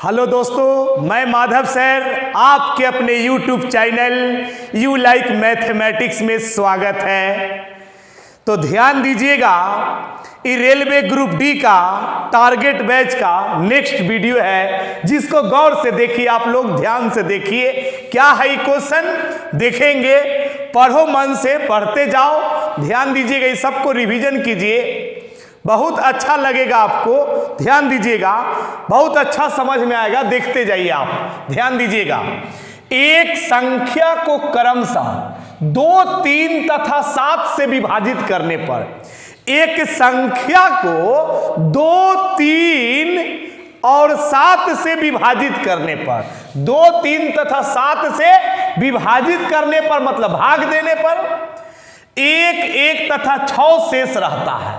Hello दोस्तों, मैं Madhav sir आपके अपने YouTube channel you like mathematics में स्वागत है। तो ध्यान दीजिएगा, ये रेलवे ग्रुप डी का टारगेट बैच का नेक्स्ट वीडियो है, जिसको गौर से देखिए, आप लोग ध्यान से देखिए। क्या है ये क्वेश्चन देखेंगे, पढ़ो मन से, पढ़ते जाओ, ध्यान दीजिएगा, ये सबको रिवीजन कीजिए, बहुत अच्छा लगेगा आपको। ध्यान दीजिएगा, बहुत अच्छा समझ में आएगा, देखते जाइए आप, ध्यान दीजिएगा। एक संख्या को क्रमशः 2, 3 तथा 7 से विभाजित करने पर, एक संख्या को 2, 3 और 7 से विभाजित करने पर, 2, 3 तथा 7 से विभाजित करने पर मतलब भाग देने पर 1, 1 तथा 6 शेष रहता है।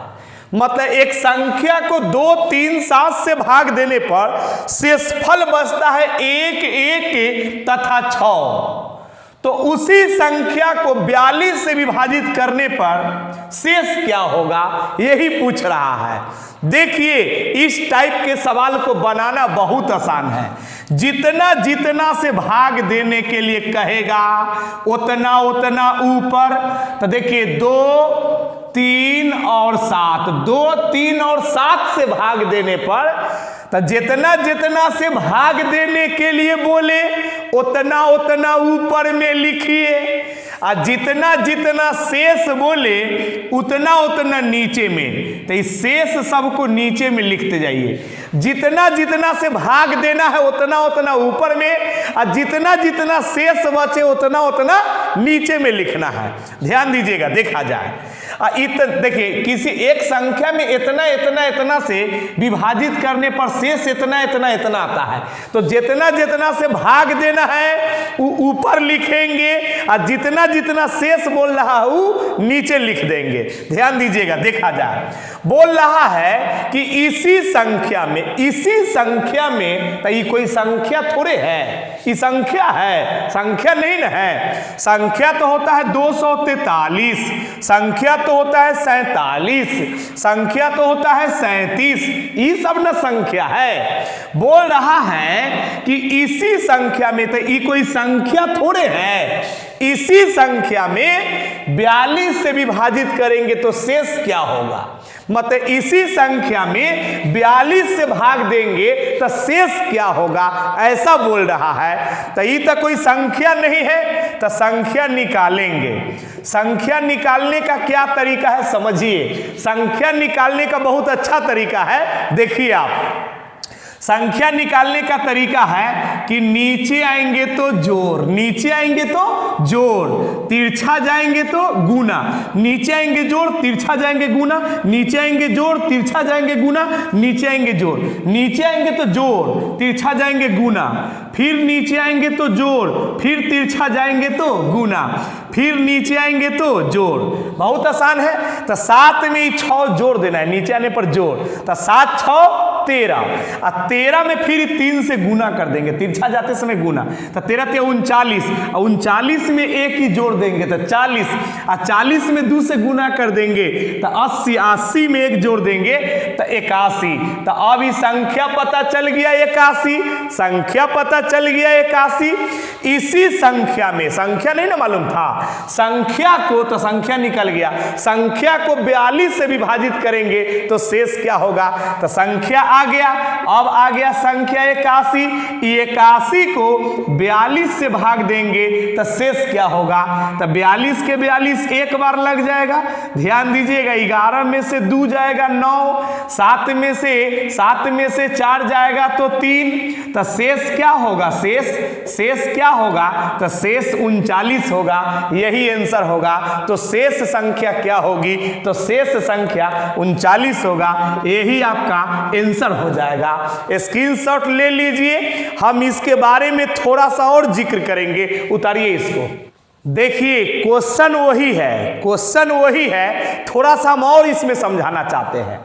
मतलब एक संख्या को 2, 3, 7 से भाग देने पर शेषफल बचता है 1, 1 तथा 6। तो उसी संख्या को 42 से विभाजित करने पर शेष क्या होगा, यही पूछ रहा है। देखिए, इस टाइप के सवाल को बनाना बहुत आसान है। जितना जितना से भाग देने के लिए कहेगा उतना उतना ऊपर। तो देखिए 2, 3 और 7, 2, 3 और 7 से भाग देने पर, तो जितना जितना से भाग देने के लिए बोले उतना उतना ऊपर में लिखिए, और जितना जितना शेष बोले उतना उतना नीचे में। तो इस शेष सबको नीचे में लिखते जाइए। जितना जितना से भाग देना है उतना उतना ऊपर में, और जितना जितना शेष बचे उतना उतना नीचे में लिखना है। ध्यान दीजिएगा, देखा जाए। देखिए, किसी एक संख्या में इतना इतना इतना से विभाजित करने पर शेष इतना इतना इतना आता है। तो जितना जितना से भाग देना है ऊपर लिखेंगे, और जितना जितना शेष बोल रहा हूं नीचे लिख देंगे। ध्यान दीजिएगा, देखा जाए। बोल रहा है कि इसी संख्या में, तो ये कोई संख्या थोड़े है, ये संख्या है, संख्या नहीं ना है। संख्या तो होता है 243, संख्या तो होता है 47, संख्या तो होता है 37, ये सब ना संख्या है। बोल रहा है कि इसी संख्या में, तो ये कोई संख्या थोड़े है, इसी संख्या में 42 से विभाजित करेंगे तो शेष क्या होगा। मतलब इसी संख्या में 42 से भाग देंगे तो शेष क्या होगा, ऐसा बोल रहा है। तो ये तो कोई संख्या नहीं है, तो संख्या निकालेंगे। संख्या निकालने का क्या तरीका है समझिए। संख्या निकालने का बहुत अच्छा तरीका है, देखिए आप। संख्या निकालने का तरीका है कि नीचे आएंगे तो जोड़, नीचे आएंगे तो जोड़, तिरछा जाएंगे तो गुना, नीचे आएंगे जोड़, तिरछा जाएंगे गुना, नीचे आएंगे जोड़, तिरछा जाएंगे गुना, नीचे आएंगे जोड़, नीचे आएंगे तो जोड़, तिरछा जाएंगे गुना, फिर नीचे आएंगे तो जोड़, फिर तिरछा जाएंगे तो गुना, फिर नीचे आएंगे तो जोड़। बहुत आसान है। तो 7 में 6 जोड़ देना है, नीचे आने पर जोड़। तो 7, 6, 13, और 13 में फिर 3 से गुना कर देंगे, तिरछा जाते समय गुना। तो 13 × 39, और 39 में 1 ही जोड़ देंगे तो 40, और 40 में 2 से गुना कर देंगे तो 80, 80 में 1 जोड़ देंगे तो 81। तो अब ये संख्या पता चल गया 81, संख्या पता चल गया 81। इसी संख्या में, संख्या नहीं ना मालूम था, संख्या को, तो संख्या निकल गया, संख्या को 42 से विभाजित करेंगे तो शेष क्या होगा। तो संख्या आ गया, अब आ गया संख्या 81, 81 को 42 से भाग देंगे तो शेष क्या होगा। तो 42 के 42 एक बार लग जाएगा। ध्यान दीजिएगा, 11 में से 2 जाएगा 9, 7 में से 4 जाएगा तो 3। तो शेष क्या होगा, शेष क्या होगा, तो शेष 39 होगा, यही आंसर होगा। तो शेष संख्या क्या होगी, तो शेष संख्या 39 होगा, यही आपका आंसर हो जाएगा। स्क्रीनशॉट ले लीजिए, हम इसके बारे में थोड़ा सा और जिक्र करेंगे। उतारिए इसको, देखिए क्वेश्चन वही है, थोड़ा सा हम और इसमें समझाना चाहते हैं।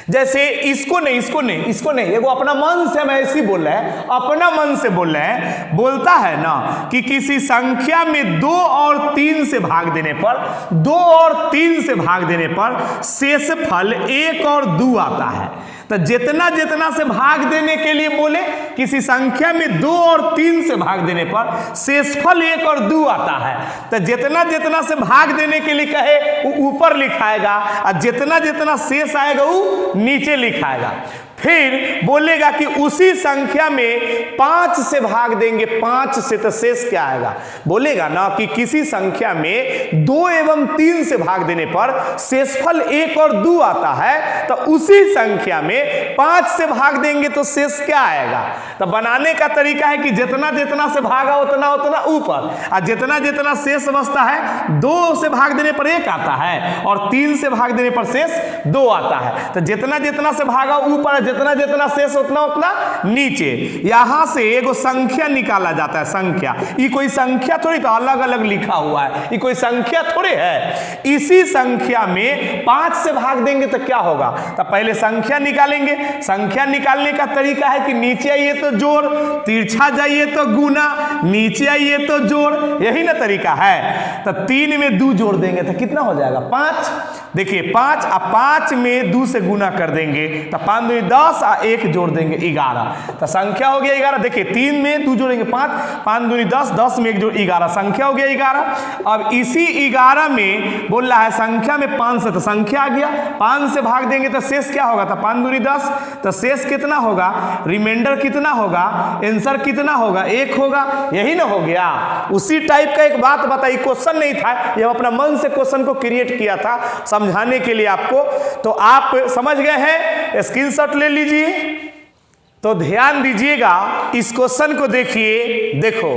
जैसे इसको नहीं, एगो अपना मन से हम ऐसी बोल रहे हैं, अपना मन से बोल रहे हैं। बोलता है ना कि किसी संख्या में 2 और 3 से भाग देने पर, 2 और 3 से भाग देने पर शेषफल 1 और 2 आता है। तो जितना जितना से भाग देने के लिए बोले किसी संख्या में 2 और 3 से भाग देने पर शेषफल 1 और 2 आता है। तो जितना जितना से भाग देने के लिए कहे वो ऊपर लिखाएगा और जितना जितना शेष आएगा वो नीचे लिखाएगा। फिर बोलेगा कि उसी संख्या में 5 से भाग देंगे, 5 से तो शेष क्या आएगा? बोलेगा ना कि किसी संख्या में 2 एवं 3 से भाग देने पर शेषफल 1 और 2 आता है, तो उसी संख्या में 5 से भाग देंगे तो शेष क्या आएगा? तो बनाने का तरीका है कि जितना जितना से भागा उतना उतना ऊपर, और जितना जितना शेष बचता है 2 से भाग देने पर 1 आता है और 3 से भाग देने पर शेष 2 आता है। तो जितना जितना से भागा ऊपर, जितना जितना शेष उतना उतना नीचे। यहां से एगो संख्या निकाला जाता है। संख्या ये कोई संख्या थोड़ी, तो अलग अलग लिखा हुआ है, ये कोई संख्या थोड़ी है। इसी संख्या में 5 से भाग देंगे तो क्या होगा? तो पहले संख्या निकालेंगे। संख्या निकालने का तरीका है कि नीचे आइए तो जोड़, तिरछा जाइए तो गुना, नीचे आइए तो जोड़, यही ना तरीका है। तो 3 में 2 जोड़ देंगे तो कितना हो जाएगा? 5। देखिए 5 और 5 में 2 से गुना कर देंगे तो 5 दूनी 10 और 1 जोड़ देंगे 11। तो संख्या हो गया 11। देखिए 3 में 2 जोड़ेंगे 5, 5 दूनी 10, 10 में 1 जोड़ 11, संख्या हो गया 11। अब इसी 11 में बोल रहा है संख्या में 5 से, तो संख्या आ गया। 5 से भाग देंगे तो शेष क्या होगा? तो 5 दूनी 10, तो शेष कितना होगा? रिमाइंडर कितना होगा? आंसर कितना होगा? 1 होगा। यही ना हो गया। उसी टाइप का एक बात बताई, क्वेश्चन नहीं था, ये अपना मन से क्वेश्चन को क्रिएट किया था समझाने के लिए आपको। तो आप समझ गए हैं, स्क्रीनशॉट ले लीजिए। तो ध्यान दीजिएगा, इस क्वेश्चन को देखिए। देखो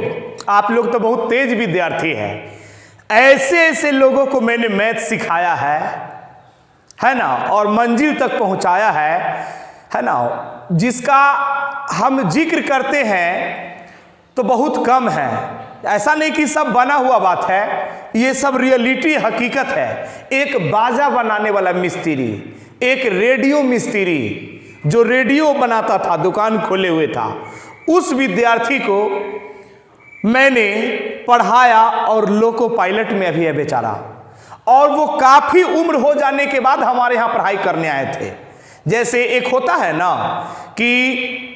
आप लोग तो बहुत तेज विद्यार्थी हैं, ऐसे ऐसे लोगों को मैंने मैथ सिखाया है ना, और मंजिल तक पहुंचाया है ना, जिसका हम जिक्र करते हैं तो बहुत कम है। ऐसा नहीं कि सब बना हुआ बात है, ये सब रियलिटी हकीकत है। एक बाजा बनाने वाला मिस्त्री, एक रेडियो मिस्त्री जो रेडियो बनाता था, दुकान खोले हुए था, उस विद्यार्थी को मैंने पढ़ाया और लोको पायलट में अभी है बेचारा, और वो काफी उम्र हो जाने के बाद हमारे यहाँ पढ़ाई करने आए थे। जैसे एक होता है ना कि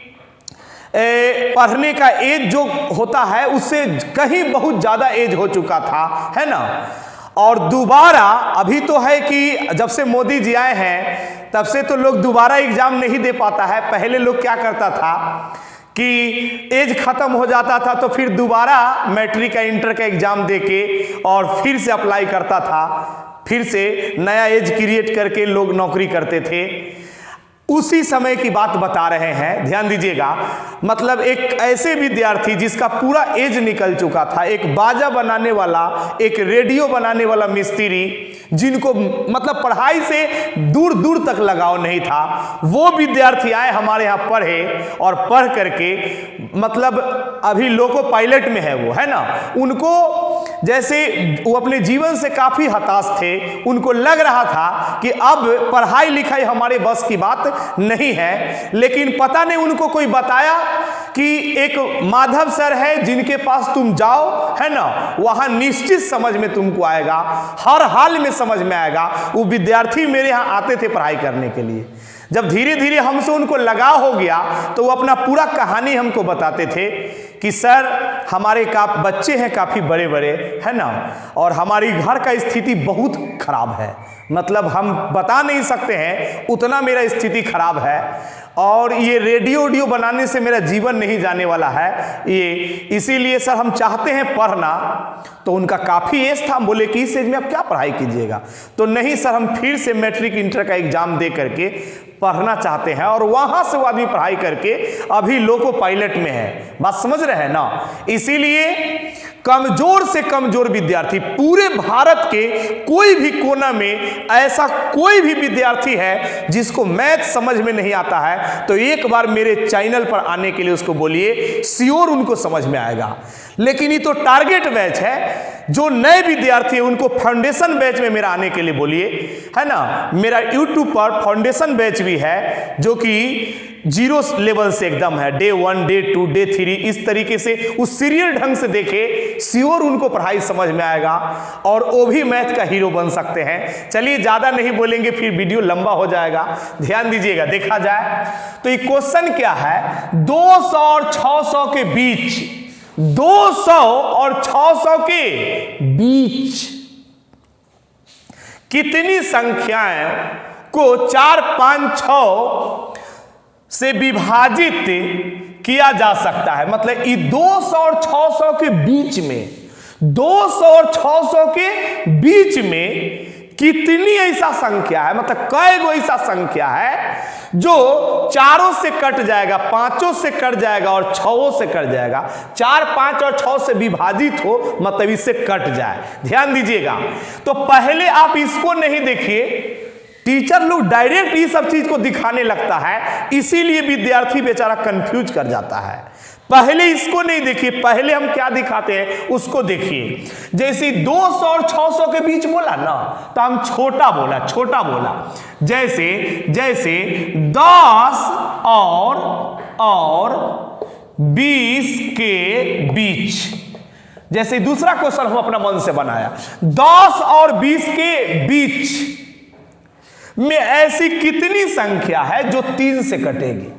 पढ़ने का एज जो होता है उससे कहीं बहुत ज़्यादा एज हो चुका था, है ना, और दोबारा अभी तो है कि जब से मोदी जी आए हैं तब से तो लोग दोबारा एग्जाम नहीं दे पाता है। पहले लोग क्या करता था कि एज खत्म हो जाता था तो फिर दोबारा मैट्रिक का इंटर का एग्जाम देके और फिर से अप्लाई करता था, फिर से नया एज क्रिएट करके लोग नौकरी करते थे। उसी समय की बात बता रहे हैं, ध्यान दीजिएगा। मतलब एक ऐसे विद्यार्थी जिसका पूरा एज निकल चुका था, एक बाजा बनाने वाला, एक रेडियो बनाने वाला मिस्त्री, जिनको मतलब पढ़ाई से दूर दूर तक लगाव नहीं था, वो विद्यार्थी आए हमारे यहाँ पढ़े और पढ़ करके मतलब अभी लोको पायलट में है वो, है ना। उनको जैसे वो अपने जीवन से काफ़ी हताश थे, उनको लग रहा था कि अब पढ़ाई लिखाई हमारे बस की बात नहीं है, लेकिन पता नहीं उनको कोई बताया कि एक माधव सर है जिनके पास तुम जाओ, है ना, वहाँ निश्चित समझ में तुमको आएगा, हर हाल में समझ में आएगा। वो विद्यार्थी मेरे यहाँ आते थे पढ़ाई करने के लिए। जब धीरे धीरे हमसे उनको लगाव हो गया तो वो अपना पूरा कहानी हमको बताते थे कि सर हमारे बच्चे हैं काफ़ी बड़े बड़े, है ना, और हमारी घर का स्थिति बहुत खराब है, मतलब हम बता नहीं सकते हैं उतना मेरा स्थिति खराब है, और ये रेडियो बनाने से मेरा जीवन नहीं जाने वाला है ये, इसीलिए सर हम चाहते हैं पढ़ना। तो उनका काफ़ी एज था। हम बोले कि इस एज में आप क्या पढ़ाई कीजिएगा? तो नहीं सर, हम फिर से मैट्रिक इंटर का एग्जाम दे करके पढ़ना चाहते हैं, और वहाँ से वो आदमी पढ़ाई करके अभी लोको पायलट में है। बात समझ रहे हैं ना। इसीलिए कमजोर से कमजोर विद्यार्थी, पूरे भारत के कोई भी कोना में ऐसा कोई भी विद्यार्थी है जिसको मैथ समझ में नहीं आता है, तो एक बार मेरे चैनल पर आने के लिए उसको बोलिए, श्योर उनको समझ में आएगा। लेकिन ये तो टारगेट बैच है, जो नए विद्यार्थी है उनको फाउंडेशन बैच में मेरा आने के लिए बोलिए, है ना। मेरा यूट्यूब पर फाउंडेशन बैच भी है जो कि जीरो लेवल से एकदम है, डे 1, डे 2, डे 3, इस तरीके से उस सीरियल ढंग से देखे, श्योर उनको पढ़ाई समझ में आएगा और वो भी मैथ का हीरो बन सकते हैं। चलिए ज़्यादा नहीं बोलेंगे, फिर वीडियो लंबा हो जाएगा, ध्यान दीजिएगा। देखा जाए तो ये क्वेश्चन क्या है, 200 और 600 के बीच, 200 और 600 के बीच कितनी संख्याएं को 4, 5, 6 से विभाजित किया जा सकता है। मतलब ये 200 और 600 के बीच में, 200 और 600 के बीच में कितनी ऐसा संख्या है, मतलब कई गो ऐसा संख्या है जो 4 से कट जाएगा, 5 से कट जाएगा और 6 से कट जाएगा। 4, 5 और 6 से विभाजित हो, मतलब इससे कट जाए। ध्यान दीजिएगा। तो पहले आप इसको नहीं देखिए, टीचर लोग डायरेक्ट ये सब चीज को दिखाने लगता है, इसीलिए विद्यार्थी बेचारा कंफ्यूज कर जाता है। पहले इसको नहीं देखिए, पहले हम क्या दिखाते हैं उसको देखिए। जैसे 200 और 600 के बीच बोला ना, तो हम छोटा बोला, छोटा बोला। जैसे 10 और 20 के बीच, जैसे दूसरा क्वेश्चन हम अपना मन से बनाया, 10 और 20 के बीच में ऐसी कितनी संख्या है जो 3 से कटेगी।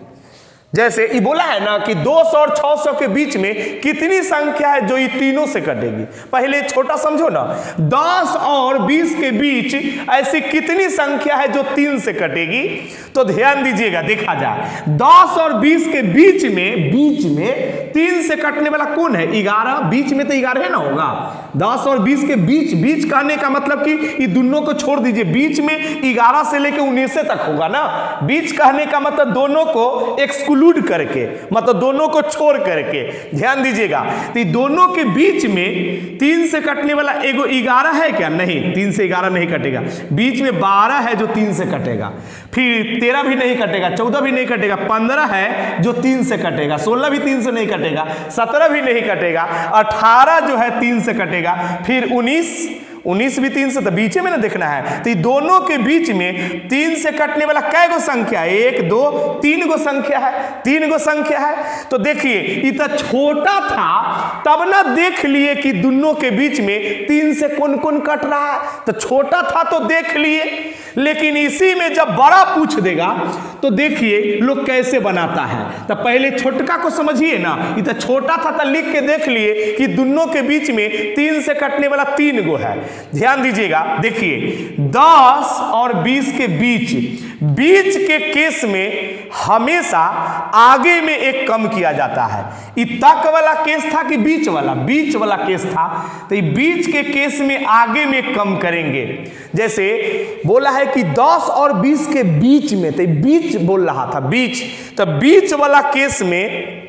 जैसे ये बोला है ना कि 200 और 600 के बीच में कितनी संख्या है जो ये तीनों से कटेगी। पहले छोटा समझो ना, 10 और 20 के बीच ऐसी कितनी संख्या है जो 3 से कटेगी। तो ध्यान दीजिएगा, देखा जाए 10 और 20 के बीच में 3 से कटने वाला कौन है? 11। बीच में तो 11 ना होगा। 10 और 20 के बीच कहने का मतलब कि ये दोनों को छोड़ दीजिए, बीच में 11 से लेकर 19 तक होगा ना। बीच कहने का मतलब दोनों को एक्सक्लूड करके, मतलब दोनों को छोड़ करके। ध्यान दीजिएगा, तो दोनों के बीच में 3 से कटने वाला एगो 11 है क्या? नहीं, 3 से 11 नहीं कटेगा। बीच में 12 है जो 3 से कटेगा, फिर 13 भी नहीं कटेगा, 14 भी नहीं कटेगा, 15 है जो 3 से कटेगा, 16 भी 3 से नहीं कटेगा, 17 भी नहीं कटेगा, 18 जो है 3 से कटेगा, फिर 19 भी 3 से, तो बीच में ना देखना है। तो दोनों के बीच में 3 से कटने वाला कै गो संख्या है? 1, 2, 3 गो संख्या है, 3 गो संख्या है। तो देखिए ये तो छोटा था, तब ना देख लिए कि दोनों के बीच में 3 से कौन कौन कट रहा है। तो छोटा था तो देख लिए, लेकिन इसी में जब बड़ा पूछ देगा तो देखिए लोग कैसे बनाता है। तो पहले छोटका को समझिए ना, ये तो छोटा था तो लिख के देख लिए कि दोनों के बीच में 3 से कटने वाला 3 गो है। ध्यान दीजिएगा, देखिए 10 और 20 के बीच के केस में हमेशा आगे में एक कम किया जाता है। ये तक वाला केस था कि बीच वाला केस था, तो ये बीच के केस में आगे में कम करेंगे। जैसे बोला है कि 10 और 20 के बीच में, तो बीच बोल रहा था, बीच, तो बीच वाला केस में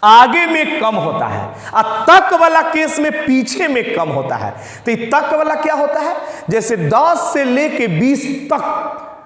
आगे में कम होता है और तक वाला केस में पीछे में कम होता है। तो ये तक वाला क्या होता है? जैसे 10 से लेके 20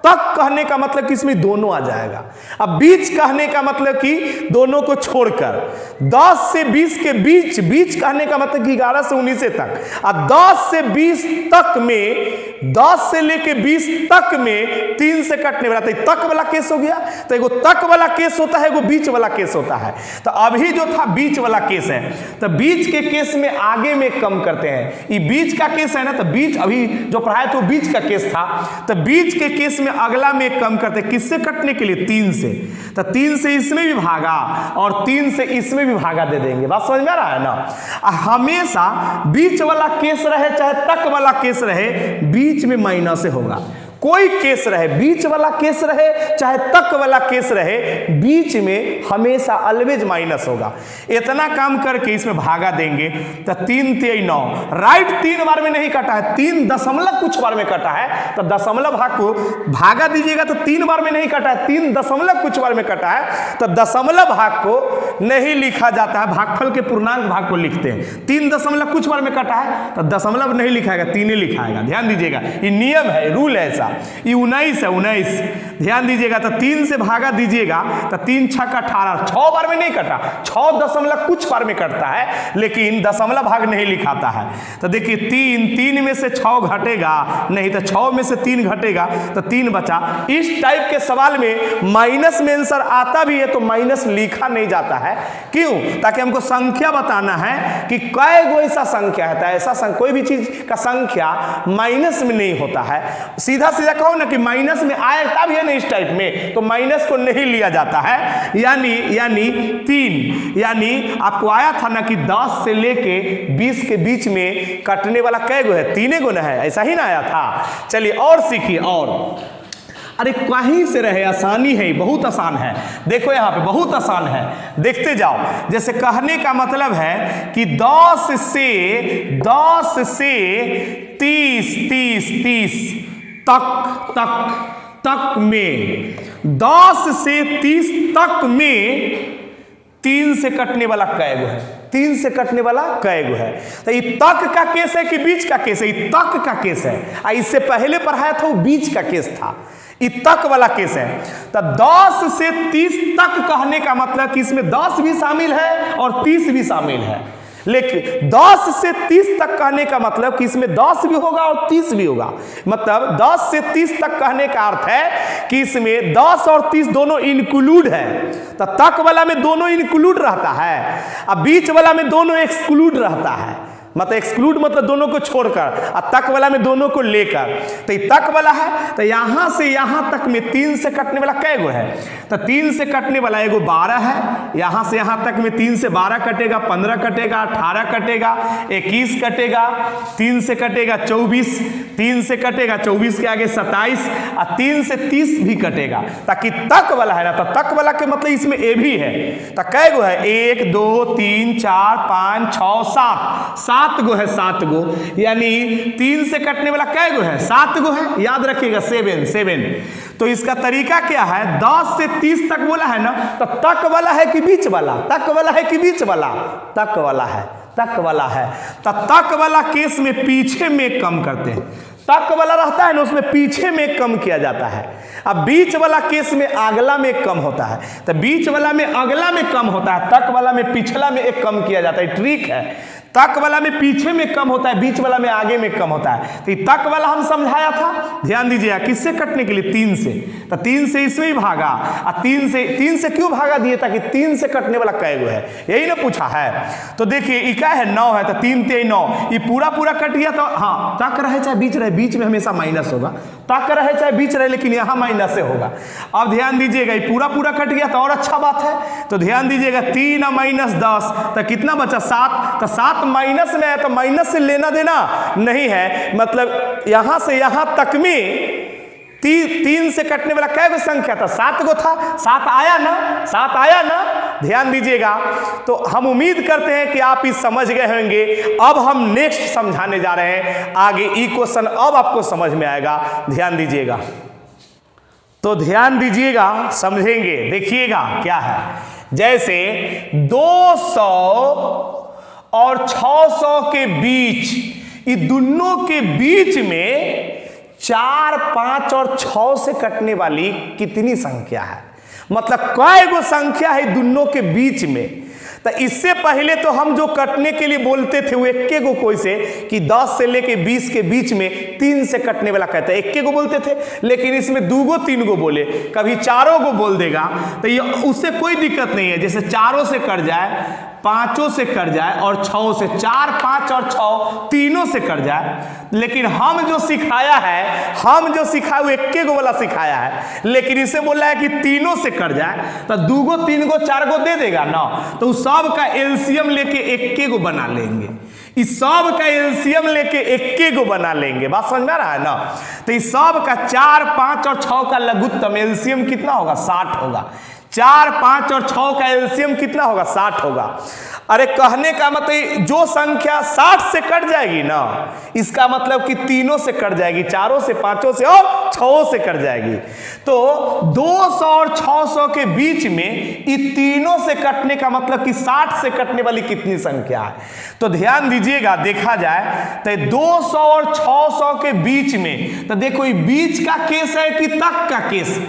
तक कहने का मतलब कि इसमें दोनों आ जाएगा। अब बीच कहने का मतलब कि दोनों को छोड़कर 10 से 20 के बीच कहने का मतलब कि 11 से 19 तक, और 10 से 20 तक में, 10 से लेके 20 तक में 3 से कटने वाला, तो तक वाला केस हो गया। तो एगो तक वाला केस होता है, एगो बीच वाला केस होता है। तो अभी जो था बीच वाला केस है, तो बीच के केस में आगे में कम करते हैं। ये बीच का केस है ना, तो बीच अभी जो पढ़ाया तो बीच का केस था, तो बीच के केस में अगला में कम करते, किससे कटने के लिए? 3 से। तो 3 से इसमें भी भागा और 3 से इसमें भी भागा दे देंगे। बात समझ में आ रहा है ना। हमेशा बीच वाला केस रहे चाहे तक वाला केस रहे, बीच में माइनस होगा। कोई केस रहे, बीच वाला केस रहे चाहे तक वाला केस रहे, बीच में हमेशा ऑलवेज माइनस होगा। इतना काम करके इसमें भागा देंगे तो 3 3 9, राइट 3 बार में नहीं कटा है, 3 दशमलव कुछ बार में कटा है। तो दशमलव भाग को भागा दीजिएगा तो 3 बार में नहीं कटा है, 3 दशमलव कुछ बार में कटा है। तो दशमलव भाग को नहीं लिखा जाता है, भागफल के पूर्णांक भाग को लिखते हैं। 3 दशमलव कुछ बार में कटा है तो दशमलव नहीं लिखाएगा, 3 ही लिखाएगा। ध्यान दीजिएगा, ये नियम है, रूल है ऐसा। ये 19 है, 19 ध्यान दीजिएगा। तो 3 से भागा दीजिएगा तो 3 6 का 18, 6 बार में नहीं कटा, 6 दशमलव कुछ बार में कटता है, लेकिन दशमलव भाग नहीं लिखाता है। तो देखिए 3 में से 6 घटेगा नहीं, तो 6 में से 3 घटेगा तो 3 बचा। इस टाइप के सवाल में माइनस में आंसर आता भी है तो माइनस लिखा नहीं जाता है। क्यों? ताकि हमको संख्या बताना है कि कै गो ऐसा संख्या है। तो ऐसा कोई भी चीज का संख्या माइनस में नहीं होता है। सीधा सीधा कहो ना कि माइनस में आए तब है ना इस टाइप में, तो माइनस को नहीं लिया जाता है। यानी 3, यानी आपको आया था ना कि 10 से लेके 20 के बीच में कटने वाला कै गो है? 3 गो ना है, ऐसा ही ना आया था। चलिए और सीखिए। और अरे कहीं से रहे, आसानी है, बहुत आसान है। देखो यहाँ पे बहुत आसान है, देखते जाओ। जैसे कहने का मतलब है कि 10 से 30 तक में 10 से 30 तक में 3 से कटने वाला कै गो है? 3 से कटने वाला कै गो है? तो ये तक का केस है कि बीच का केस है? ये तक का केस है। इससे पहले पढ़ाया था वो बीच का केस था, ये तक वाला केस है। तो 10 से 30 तक कहने का मतलब कि इसमें 10 भी शामिल है और 30 भी शामिल है। लेकिन 10 से 30 तक कहने का मतलब कि इसमें 10 भी होगा और 30 भी होगा। मतलब 10 से 30 तक कहने का अर्थ है कि इसमें 10 और 30 दोनों इंक्लूड है। तो तक वाला में दोनों इंक्लूड रहता है, अब बीच वाला में दोनों एक्सक्लूड रहता है। मतलब एक्सक्लूड मतलब दोनों को छोड़कर, और तक वाला में दोनों को लेकर। तो ये तक वाला है, तो यहां से यहां तक में 3 से कटने वाला कै गो है? तो 3 से कटने वाला एगो 12 है। यहां से यहां तक में 3 से 12 कटेगा, 15 कटेगा, 18 कटेगा, 21 कटेगा, 3 से कटेगा 24, 3 से कटेगा 24 के आगे 27, और 3 से 30 भी कटेगा। ताकि तक वाला है ना, तो तक वाला के मतलब इसमें ए भी है। तो कै गो है? 1 2 3 4 5 6 7 7 गो है, 7 गो। यानी 3 से कटने वाला कै गो है? 7 गो है। याद रखिएगा 7। तो इसका तरीका क्या है? 10 से 30 तक बोला है ना, तो तक वाला है कि बीच वाला? तक वाला है कि बीच वाला? तक वाला है, तक वाला है। तो तक वाला केस में पीछे में कम करते हैं। तक वाला रहता है ना, उसमें पीछे में कम किया जाता है। अब बीच वाला केस में अगला में कम होता है। तो बीच वाला में अगला में कम होता है, तक वाला में पिछला में एक कम किया जाता है। ट्रिक है, तक वाला में पीछे में कम होता है, बीच वाला में आगे में कम होता है। तो तक वाला हम समझाया था, ध्यान दीजिएगा, किससे कटने के लिए? 3 से। तो 3 से इसमें ही भागा, और 3 से क्यों भागा दिए? ताकि 3 से कटने वाला कै गो है, यही ना पूछा है। तो देखिए ये क्या है? 9 है। तो 3 3 9, ये पूरा कट गया। तो हाँ, तक रहे चाहे बीच रहे, बीच में हमेशा माइनस होगा। तक रहे चाहे बीच रहे, लेकिन यहाँ माइनस से होगा। अब ध्यान दीजिएगा, ये पूरा कट गया तो और अच्छा बात है। तो ध्यान दीजिएगा, 3 और -10, तो कितना बचा? 7। तो 7 माइनस में है, तो माइनस से लेना देना नहीं है। मतलब यहां से यहां तक में 3 से कटने वाला कै गो संख्या था? 7 गो था। 7 आया ना? 7 आया ना? ध्यान दीजिएगा। तो हम उम्मीद करते हैं कि आप इस समझ गए होंगे। अब हम नेक्स्ट समझाने जा रहे हैं आगे। ई क्वेश्चन अब आपको समझ में आएगा, ध्यान दीजिएगा। तो ध्यान दीजिएगा, समझेंगे, देखिएगा क्या है। जैसे 200 और 600 के बीच, ये दोनों के बीच में 4 5 और 6 से कटने वाली कितनी संख्या है? मतलब कै गो संख्या है दोनों के बीच में? तो इससे पहले तो हम जो कटने के लिए बोलते थे वो एक्के गो कोई से, कि 10 से लेके 20 के बीच में 3 से कटने वाला कहते हैं, एक्के गो बोलते थे। लेकिन इसमें 2 गो 3 गो बोले, कभी 4 गो बोल देगा, तो ये उससे कोई दिक्कत नहीं है। जैसे 4 से कट जाए, 5 से कट जाए, और 6 से, 4 5 और 6 तीनों से कट जाए। लेकिन हम जो सिखाया वो एक्के गो वाला सिखाया है। लेकिन इसे बोला है कि तीनों से कट जाए, तो 2 गो 3 गो 4 गो दे देगा ना, तो सब का एलसीएम लेके एक्के गो बना लेंगे। इस सब का एलसीएम लेके एक्के गो बना लेंगे। बात समझ में आ रहा है ना? तो इस सब का 4 5 और 6 का लघुत्तम एलसीएम कितना होगा? 60 होगा। 4 5 और 6 का एलसीएम कितना होगा? 60 होगा। अरे कहने का मतलब जो संख्या 60 से कट जाएगी ना, इसका मतलब कि तीनों से कट जाएगी, चारों से, पांचों से और छहों से कट जाएगी। तो 200 और 600 के बीच में ये तीनों से कटने का मतलब कि 60 से कटने वाली कितनी संख्या है। तो ध्यान दीजिएगा, देखा जाए तो 200 और 600 के बीच में, तो देखो ये बीच का केस है कि तक का केस,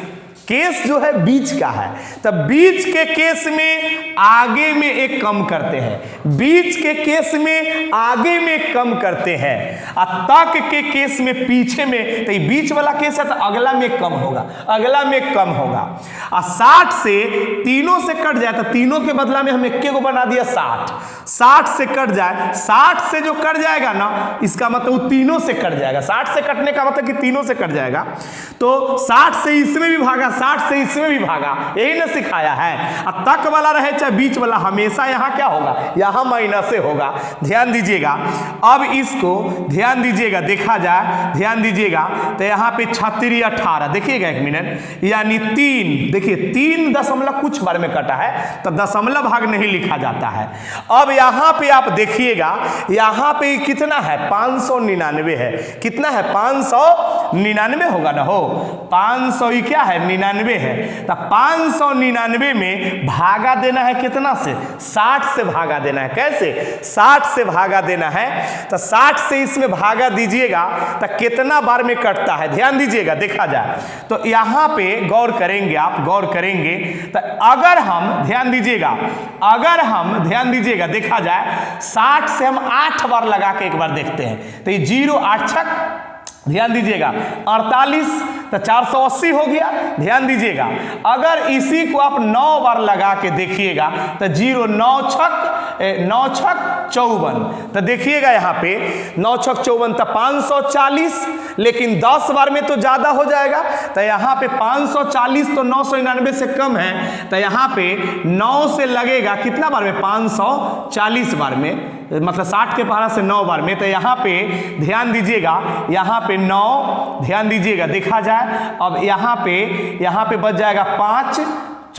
केस जो है बीच का है। तब बीच के केस में आगे में एक कम करते हैं, बीच के केस में आगे में एक कम करते हैं, और तक के केस में पीछे में, तो ये बीच वाला केस है तो अगला में कम होगा, अगला में कम होगा। और 60 से तीनों से कट जाए तो तीनों के बदला में हम एक को बना दिया 60, 60 से कट जाए, 60 से जो कट जाएगा ना, इसका मतलब तीनों से कट जाएगा, 60 से कटने का मतलब कि तीनों से कट जाएगा। तो 60 से इसमें भी भागा, 60 से इसमें भी भागा, यही ना सिखाया है। और तक वाला रहे चाहे बीच वाला, हमेशा यहां क्या होगा, यहां माइनस से होगा। ध्यान दीजिएगा, अब इसको ध्यान दीजिएगा, देखा जाए ध्यान दीजिएगा तो यहां पे 36 18, देखिएगा एक मिनट, यानी 3, देखिए 3 दशमलव कुछ बार में कटा है तो दशमलव भाग नहीं लिखा जाता है। अब यहां पे आप देखिएगा, यहां पे कितना है, 599 है, कितना है, 599 होगा ना, हो 500 ही क्या है, 99 है। तो 599 में भागा देना है कितना से, 60 से भागा देना है। कैसे, 60 से भागा देना है। तो 60 से इसमें भागा दीजिएगा तो कितना बार में कटता है, ध्यान दीजिएगा, देखा जाए तो यहां पे गौर करेंगे, आप गौर करेंगे तो अगर हम ध्यान दीजिएगा, अगर हम ध्यान दीजिएगा, देखा जाए 60 से हम 8 बार लगा के एक बार देखते हैं तो ये 0 8 छक, ध्यान दीजिएगा 48, तो 480 हो गया। ध्यान दीजिएगा, अगर इसी को आप 9 बार लगा के देखिएगा तो 0 9 छक 54, तो देखिएगा यहाँ पे 9 छक 54, तो 540, लेकिन 10 बार में तो ज्यादा हो जाएगा। तो यहाँ पे 540 तो 999 से कम है, तो यहाँ पे 9 से लगेगा कितना बार में, 540 बार में, मतलब 60 के पहाड़ा से 9 बार में। तो यहाँ पे ध्यान दीजिएगा, यहाँ पे 9, ध्यान दीजिएगा, देखा जाए अब यहाँ पे बच जाएगा 5,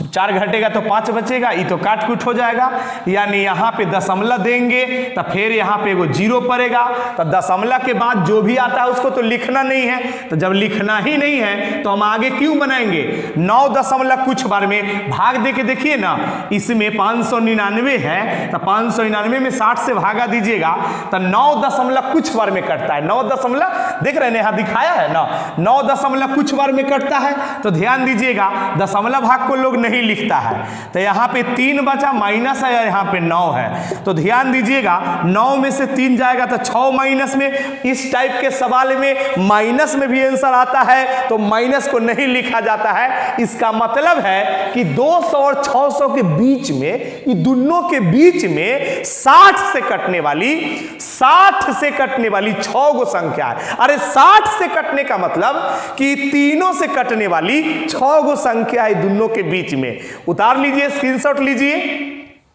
4 घटेगा तो 5 बचेगा, ये तो काट कूट हो जाएगा, यानी यहाँ पे दशमलव देंगे तो फिर यहाँ पे वो 0 पड़ेगा। तो दशमलव के बाद जो भी आता है उसको तो लिखना नहीं है, तो जब लिखना ही नहीं है तो हम आगे क्यों बनाएंगे, 9 दशमलव कुछ बार में भाग दे के देखिए ना, इसमें 599 है तो 599 में 60 से भागा दीजिएगा तो 9 दशमलव कुछ बार में कटता है, 9 दशमलव, देख रहे हैं यहाँ दिखाया है ना, 9 दशमलव कुछ बार में कटता है। तो ध्यान दीजिएगा, दशमलव भाग को लोग नहीं लिखता है, तो यहाँ पे 3 बचा, माइनस है, और यहाँ पे 9 है। तो ध्यान दीजिएगा, 9 में से 3 जाएगा तो 6 माइनस में। इस टाइप के सवाल में माइनस में भी आंसर आता है तो माइनस को नहीं लिखा जाता है। इसका मतलब है कि 200 और 600 के बीच में, ये दोनों के बीच में 60 से कटने वाली 6 गो संख्या है। अरे 60 से कटने का मतलब कि तीनों से कटने वाली 6 गो संख्या है दोनों के बीच में। उतार लीजिए, स्क्रीनशॉट लीजिए।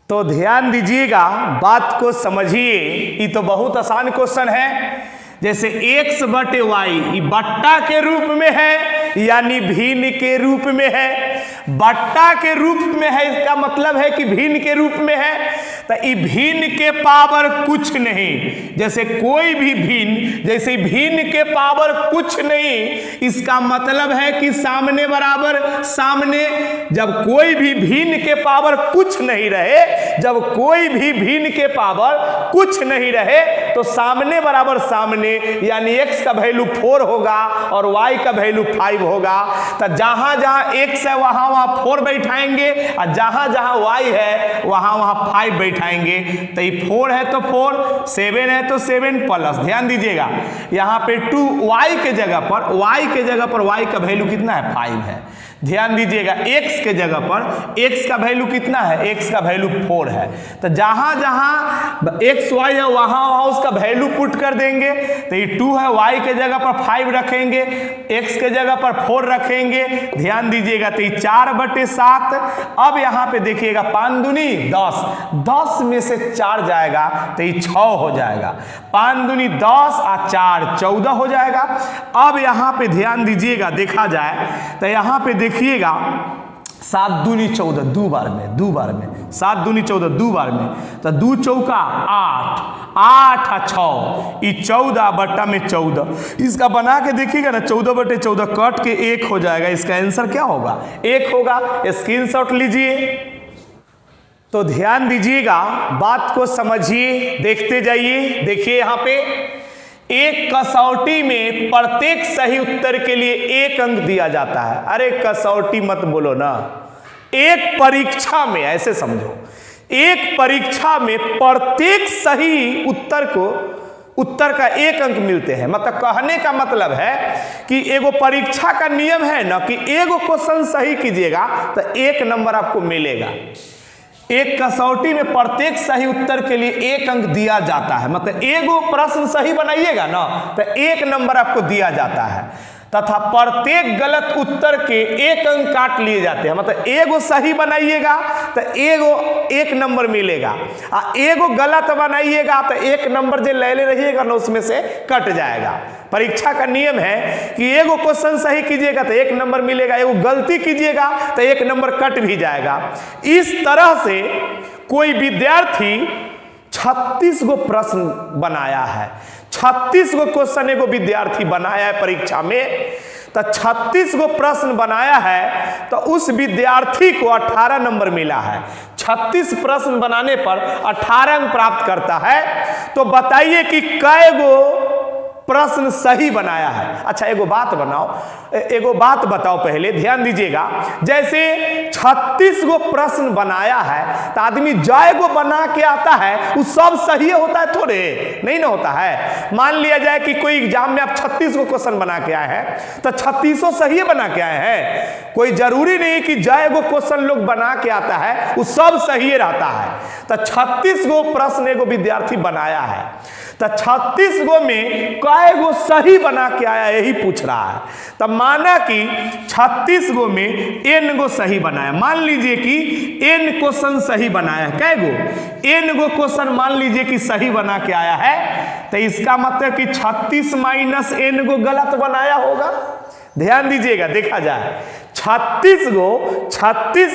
तो ध्यान दीजिएगा, बात को समझिए, ये तो बहुत आसान क्वेश्चन है। जैसे x बटे वाई, ये बट्टा के रूप में है यानी भिन्न के रूप में है, बट्टा के रूप में है, इसका मतलब है कि भिन्न के रूप में है। तो ये भिन्न के पावर कुछ नहीं, जैसे कोई भी भिन्न, जैसे भिन्न के पावर कुछ नहीं, इसका मतलब है कि सामने बराबर सामने। जब कोई भी भिन्न के पावर कुछ नहीं रहे, जब कोई भी भिन्न के पावर कुछ नहीं रहे तो सामने बराबर सामने, यानी x का वैल्यू 4 होगा और y का वैल्यू 5 होगा। तो जहां जहां x है वहां वहां 4 बैठाएंगे, और जहां जहां y है वहां वहां 5 बैठाएंगे। तो ये 4 है तो 4, 7 है तो 7 प्लस, ध्यान दीजिएगा यहां पे 2, y के जगह पर y का वैल्यू कितना है, 5 है। ध्यान दीजिएगा, x के जगह पर x का वैल्यू कितना है, x का वैल्यू 4 है। तो जहां जहां x y है वहां वहां उसका वैल्यू पुट कर देंगे। तो ये 2 है, y के जगह पर 5 रखेंगे, x के जगह पर 4 रखेंगे। ध्यान दीजिएगा, तो ये 4/7। अब यहाँ पे देखिएगा 5 दूनी 10, 10 में से 4 जाएगा तो ये 6 हो जाएगा। 5 दूनी 10 और 4 14 हो जाएगा। अब यहाँ पे ध्यान दीजिएगा, देखा जाए तो यहाँ पे देखिएगा 7 दूनी 14 दो बार में 7 दूनी 14 दो बार में, तो 2 चौका 8, 8 आ 6 ई 14 बट्टा में 14। इसका बना के देखिएगा ना, 14 बटे 14 कट के 1 हो जाएगा। इसका आंसर क्या होगा? 1 होगा। स्क्रीनशॉट लीजिए। तो ध्यान दीजिएगा, बात को समझिए, देखते जाइए। देखिए यहाँ पे एक कसौटी में प्रत्येक सही उत्तर के लिए 1 अंक दिया जाता है। अरे कसौटी मत बोलो ना, एक परीक्षा में, ऐसे समझो, एक परीक्षा में प्रत्येक सही उत्तर का 1 अंक मिलते हैं। मतलब कहने का मतलब है कि एगो परीक्षा का नियम है ना कि एगो क्वेश्चन सही कीजिएगा तो 1 नंबर आपको मिलेगा। एक कसौटी में प्रत्येक सही उत्तर के लिए 1 अंक दिया जाता है। मतलब एगो प्रश्न सही बनाइएगा ना तो 1 नंबर आपको दिया जाता है, तथा प्रत्येक गलत उत्तर के 1 अंक काट लिए जाते हैं। मतलब एगो सही बनाइएगा तो एगो 1 नंबर मिलेगा, और एगो गलत बनाइएगा तो 1 नंबर जो ले रहिएगा ना उसमें से कट जाएगा। परीक्षा का नियम है कि एगो क्वेश्चन सही कीजिएगा तो 1 नंबर मिलेगा, एगो गलती कीजिएगा तो 1 नंबर कट भी जाएगा। इस तरह से कोई विद्यार्थी 36 गो प्रश्न बनाया है, 36 गो क्वेश्चन एगो विद्यार्थी बनाया है परीक्षा में, तो 36 गो प्रश्न बनाया है तो उस विद्यार्थी को 18 नंबर मिला है। 36 प्रश्न बनाने पर 18 अंक प्राप्त करता है। तो बताइए कि कै गो प्रश्न सही बनाया है। अच्छा एगो बात बताओ पहले, ध्यान दीजिएगा। जैसे 36 गो प्रश्न बनाया है तो आदमी जय गो बना के आता है वो सब सही होता है? थोड़े नहीं ना होता है। मान लिया जाए कि कोई एग्जाम में आप 36 गो क्वेश्चन बना के आए हैं तो 36 सही बना के आए हैं। कोई जरूरी नहीं कि जय गो क्वेश्चन लोग बना के आता है वो सब सही रहता है। तो 36 गो प्रश्न एगो विद्यार्थी बनाया है, तो 36 गो में कै गो सही बना के आया यही पूछ रहा है। तब माना कि 36 गो में n गो सही बनाया। मान लीजिए कि n क्वेश्चन सही बनाया है। कै गो? n गो क्वेश्चन मान लीजिए कि सही बना के आया है, तो इसका मतलब कि 36 माइनस n गो गलत बनाया होगा। ध्यान दीजिएगा, देखा जाए 36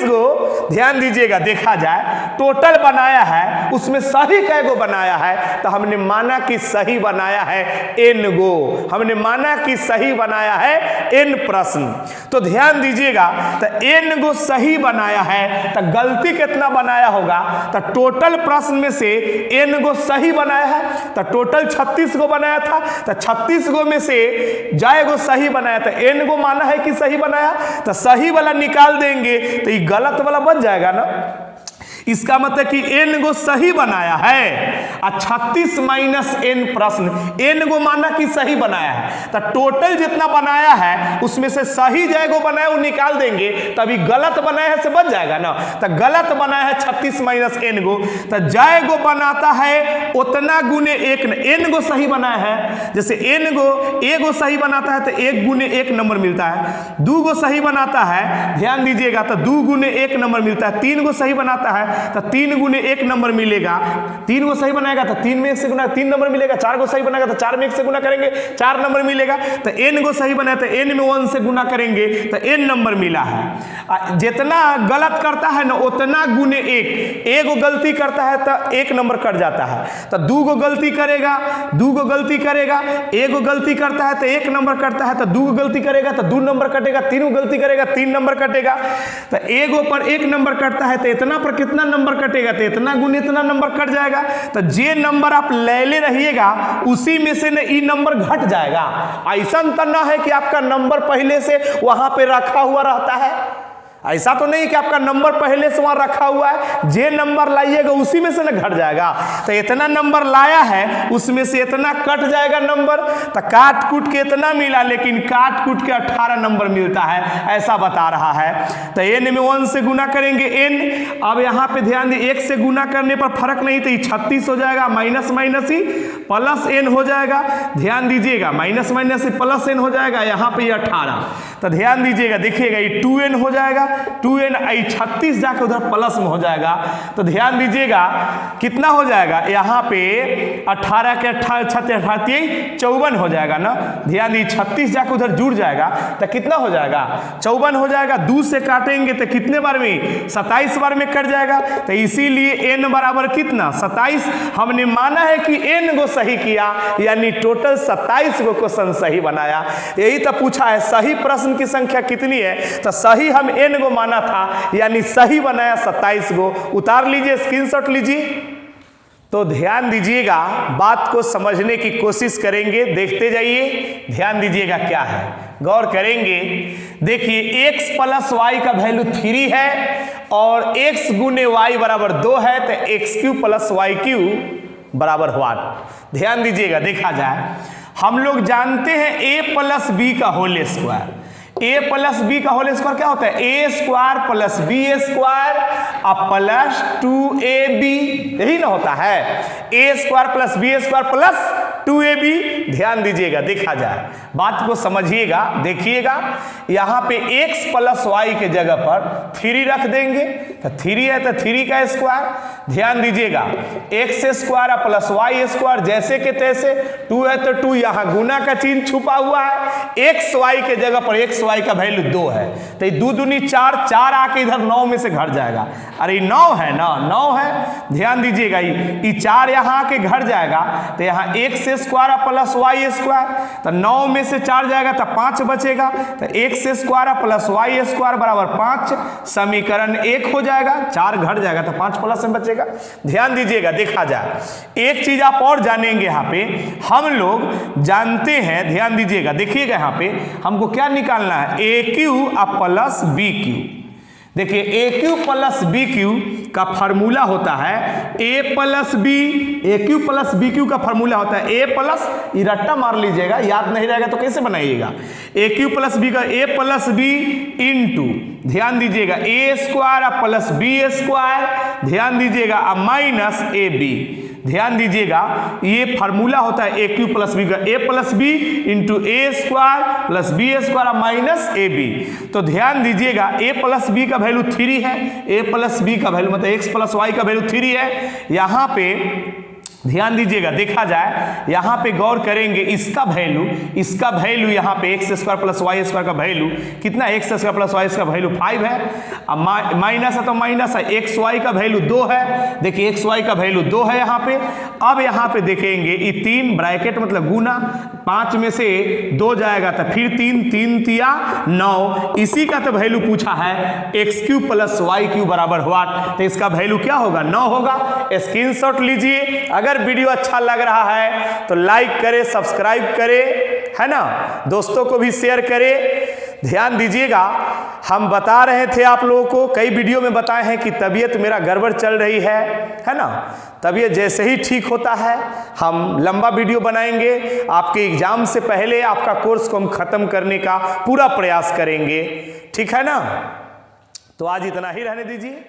गो ध्यान दीजिएगा, देखा जाए टोटल बनाया है, उसमें सही कै गो बनाया है? तो हमने माना कि सही बनाया है n गो, हमने माना कि सही बनाया है n प्रश्न। तो ध्यान दीजिएगा, तो n गो सही बनाया है तो गलती कितना बनाया होगा? तो टोटल प्रश्न में से n गो सही बनाया है तो टोटल 36 गो बनाया था, तो 36 गो में से जय गो सही बनाया तो n गो माना है कि सही बनाया, तो सही वाला निकाल देंगे तो ये गलत वाला बन जाएगा ना। इसका मतलब कि n गो सही बनाया है और 36 माइनस n प्रश्न, n गो माना कि सही बनाया है, तो टोटल जितना बनाया है उसमें से सही जय गो बनाया वो निकाल देंगे, तभी गलत बनाया है से बन जाएगा ना। तो गलत बनाया है 36 माइनस n गो, तो जय गो बनाता है उतना गुने 1, n गो सही बनाया है। जैसे n गो a गो सही बनाता है तो 1 गुने 1 नंबर मिलता है, 2 गो सही बनाता है, ध्यान दीजिएगा, तो 2 गुने 1 नंबर मिलता है, 3 गो सही बनाता है तो 3 गुने 1 नंबर मिलेगा, 3 गो सही बनाएगा तो 3 में 1 से गुना 3 नंबर मिलेगा, 4 गो सही बनाएगा तो 4 में 1 से गुना करेंगे 4 नंबर मिलेगा, तो n गो सही बनाया तो n में 1 से गुना करेंगे तो n नंबर मिला है। जितना गलत करता है ना उतना गुने 1, 1 गो गलती करता है तो 1 नंबर कट जाता है, तो 2 गो गलती करेगा 2 गो गलती करेगा, 1 गो गलती करता है तो 1 नंबर कटता है, तो 2 गो गलती करेगा तो 2 नंबर कटेगा, 3 गो गलती करेगा 3 नंबर कटेगा, तो 1 गो पर 1 नंबर कटता है तो इतना पर कितना नंबर कटेगा? तो इतना गुने इतना नंबर कट जाएगा। तो जे नंबर आप ले रहिएगा उसी में से ई नंबर घट जाएगा। ऐसा तो ना है कि आपका नंबर पहले से वहां पे रखा हुआ रहता है, ऐसा तो नहीं कि आपका नंबर पहले से वहां रखा हुआ है, जे नंबर लाइएगा उसी में से ना घट जाएगा। तो इतना नंबर लाया है उसमें से इतना कट जाएगा नंबर, तो काट कूट के इतना मिला लेकिन काट कूट के 18 नंबर मिलता है, ऐसा बता रहा है। तो n में 1 से गुना करेंगे n, अब यहाँ पे ध्यान दिए 1 से गुना करने पर फर्क नहीं, तो ये 36 हो जाएगा, माइनस माइनस ही प्लस n हो जाएगा, ध्यान दीजिएगा, माइनस माइनस ही प्लस n हो जाएगा, यहाँ पे 18, तो ध्यान दीजिएगा, देखिएगा ये 2n हो जाएगा, 2n, 36 जाके उधर प्लस में हो जाएगा। तो ध्यान दीजिएगा कितना हो जाएगा यहाँ पे 18 के 38 54 हो जाएगा ना। ध्यान दीजिए 36 जाके उधर जुड़ जाएगा तो कितना हो जाएगा 54 हो जाएगा। 2 से काटेंगे तो कितने बार में 27 बार में कट जाएगा। तो इसीलिए n बराबर कितना 27 हमने माना है कि n को सही किया, यानी टोटल 27 को क्वेश्चन सही बनाया। यही तो पूछा है सही प्रश्न की संख्या कितनी है, तो सही हम n को माना था, यानी सही बनाया 27 को। उतार लीजिए, स्क्रीनशॉट लीजिए। तो ध्यान दीजिएगा, बात को समझने की कोशिश करेंगे, देखते जाइए, ध्यान दीजिएगा क्या है, गौर करेंगे। देखिए x प्लस वाई का वैल्यू 3 है और x गुने वाई बराबर 2 है, तो x q plus y q बराबर व्हाट। ध्यान दीजिएगा, देखा जाए हम लोग जानते हैं a प्लस बी का whole square. a plus B का होल स्क्वायर क्या होता है, a square plus B square plus 2ab, यही ना होता है, a square plus B square plus 2ab। ध्यान दीजिएगा, देखा जाए, बात को समझिएगा, देखिएगा। यहाँ पे x प्लस वाई के जगह पर 3 रख देंगे, तो 3 है तो 3 का स्क्वायर। ध्यान दीजिएगा x square plus y square जैसे के तैसे, 2 है तो 2, यहाँ गुना का चिन्ह छुपा हुआ है। एक्स वाई के जगह पर एक्स वाई का वैल्यू 2 है, तो 2 दूनी 4, 4 आके इधर 9 में से घट जाएगा। अरे 9 है ना, 9 है। ध्यान दीजिएगा, ये 4 यहाँ आके घट जाएगा, तो यहाँ x square plus y square, तो 9 में से 4 जाएगा तो 5 बचेगा, तो x square plus y square बराबर 5, समीकरण 1 हो जाएगा। 4 घट जाएगा तो 5 प्लस में बचेगा। ध्यान दीजिएगा, देखा जाए एक चीज आप और जानेंगे, यहाँ पे हम लोग जानते हैं, ध्यान दीजिएगा, देखिएगा यहाँ पे हमको क्या निकालना है, ए क्यू प्लस बी क्यू। देखिए ए क्यू प्लस बी क्यू का फार्मूला होता है A plus B, A Q plus B Q का फार्मूला होता है ए प्लस, रट्टा मार लीजिएगा, याद नहीं रहेगा तो कैसे बनाइएगा, ए क्यू प्लस बी का ए प्लस बी इंटू, ध्यान दीजिएगा ए स्क्वायर प्लस बी स्क्वायर, ध्यान दीजिएगा माइनस ए बी। ध्यान दीजिएगा ये फार्मूला होता है ए क्यू प्लस बी का, A plus B into A square plus B square minus A B. तो ध्यान दीजिएगा ए प्लस बी का वैल्यू 3 है, ए प्लस बी का वैल्यू मतलब एक्स प्लस वाई का वैल्यू 3 है। यहाँ पे ध्यान दीजिएगा, देखा जाए यहाँ पे गौर करेंगे, इसका वैल्यू यहाँ पे x square plus y square का वैल्यू कितना, x square plus y square value 5 है, अब माइनस है तो माइनस है, एक्स वाई का वैल्यू 2 है। देखिए एक्स वाई का वैल्यू 2 है यहाँ पे। अब यहाँ पे देखेंगे ये 3 ब्रैकेट मतलब गुना, 5 में से 2 जाएगा तो फिर 3, 3 तिया 9, इसी का तो वैल्यू पूछा है x q plus y q बराबर व्हाट, तो इसका वैल्यू क्या होगा 9 होगा। स्क्रीनशॉट लीजिए। अगर वीडियो अच्छा लग रहा है तो लाइक करें, सब्सक्राइब करें, है ना, दोस्तों को भी शेयर करें। ध्यान दीजिएगा, हम बता रहे थे आप लोगों को, कई वीडियो में बताए हैं कि तबीयत मेरा गड़बड़ चल रही है ना। तबीयत जैसे ही ठीक होता है हम लंबा वीडियो बनाएंगे, आपके एग्जाम से पहले आपका कोर्स को हम खत्म करने का पूरा प्रयास करेंगे, ठीक है ना। तो आज इतना ही रहने दीजिए।